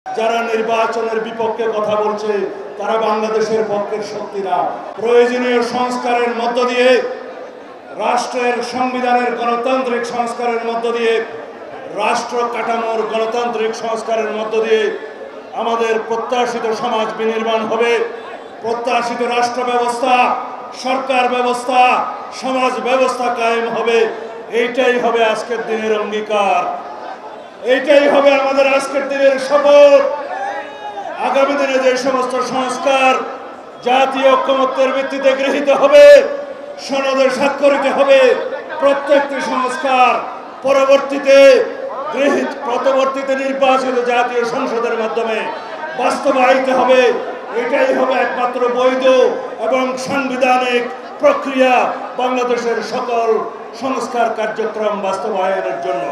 যারা নির্বাচনের বিপক্ষে কথা বলছে তারা বাংলাদেশের পক্ষের শক্তি না। প্রয়োজনীয় সংস্কারের মধ্য দিয়ে, রাষ্ট্রের সংবিধানের গণতান্ত্রিক সংস্কারের মধ্য দিয়ে, রাষ্ট্র কাঠামোর গণতান্ত্রিক সংস্কারের মধ্য দিয়ে আমাদের প্রত্যাশিত সমাজ বিনির্মাণ হবে। প্রত্যাশিত রাষ্ট্র ব্যবস্থা, সরকার ব্যবস্থা, সমাজ ব্যবস্থা কায়েম হবে। এইটাই হবে আজকের দিনের অঙ্গীকার, এইটাই হবে আমাদের আজকের দিনের শপথ। আগামী দিনে যে সমস্ত সংস্কার জাতীয় ঐক্যমত্যের ভিত্তিতে গৃহীত হবে, সনদে স্বাক্ষরিত হবে, প্রত্যেকটি সংস্কার পরবর্তীতে নির্বাচিত জাতীয় সংসদের মাধ্যমে বাস্তবায়িত হবে। এটাই হবে একমাত্র বৈধ এবং সাংবিধানিক প্রক্রিয়া বাংলাদেশের সকল সংস্কার কার্যক্রম বাস্তবায়নের জন্য।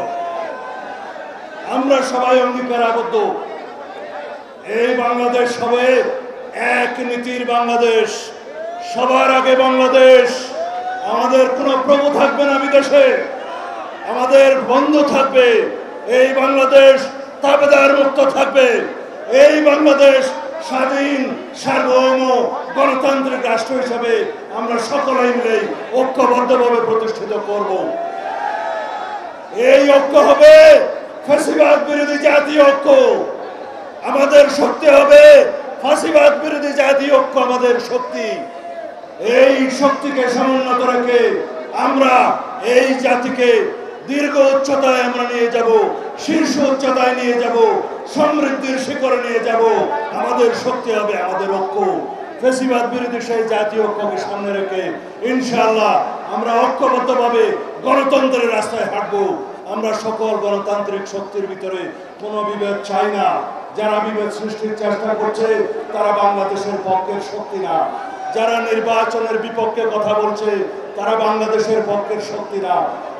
আমরা সবাই অঙ্গীকারাবদ্ধ, এই বাংলাদেশ হবে এক নীতির বাংলাদেশ। সবার আগে বাংলাদেশ। আমাদের কোনো প্রভু থাকবে না বিদেশে, আমাদের বন্ধু থাকবে। এই বাংলাদেশ তাবেদার মুক্ত থাকবে। এই বাংলাদেশ স্বাধীন, সার্বভৌম, গণতান্ত্রিক রাষ্ট্র হিসাবে আমরা সকলেই মিলে ঐক্যবদ্ধভাবে প্রতিষ্ঠিত করব। এই ঐক্য হবে ফ্যাসিবাদ বিরোধী জাতীয় ঐক্য। আমাদের শক্তি হবে ফ্যাসিবাদ বিরোধী জাতীয় ঐক্য, আমাদের শক্তি। এই শক্তিকে সমুন্নত রেখে আমরা এই জাতিকে দীর্ঘ উচ্চতায় আমরা নিয়ে যাব, শীর্ষ উচ্চতায় নিয়ে যাব, সমৃদ্ধির শিখরে নিয়ে যাব। আমাদের শক্তি হবে আমাদের ঐক্য। ফ্যাসিবাদ বিরোধী সেই জাতীয় ঐক্যকে সামনে রেখে ইনশাআল্লাহ আমরা ঐক্যবদ্ধভাবে গণতন্ত্রের রাস্তায় হাঁটবো। আমরা সকল গণতান্ত্রিক শক্তির ভিতরে কোনো বিভেদ চাই না। যারা বিভেদ সৃষ্টির চেষ্টা করছে তারা বাংলাদেশের পক্ষের শক্তি না। যারা নির্বাচনের বিপক্ষে কথা বলছে তারা বাংলাদেশের পক্ষের শক্তি না।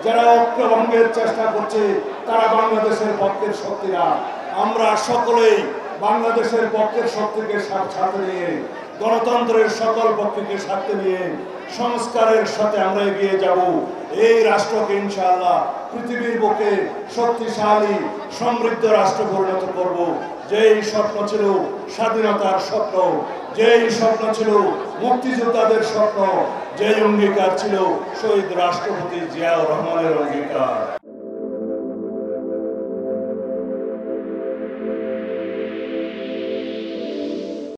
যারা ঐক্য ভঙ্গের চেষ্টা করছে তারা বাংলাদেশের পক্ষের শক্তি না। আমরা সকলেই বাংলাদেশের পক্ষের শক্তিকে সাথে নিয়ে, গণতন্ত্রের সকল পক্ষকে সাথে নিয়ে সংস্কারের সাথে আমরা এগিয়ে যাব। এই রাষ্ট্রকে ইনশাআল্লাহ পৃথিবীর বুকে শক্তিশালী সমৃদ্ধ রাষ্ট্র পরিণত করব। যেই স্বপ্ন ছিল স্বাধীনতার স্বপ্ন, যেই স্বপ্ন ছিল মুক্তিযোদ্ধাদের স্বপ্ন, যেই অঙ্গীকার ছিল শহীদ রাষ্ট্রপতি জিয়াউর রহমানের অঙ্গীকার।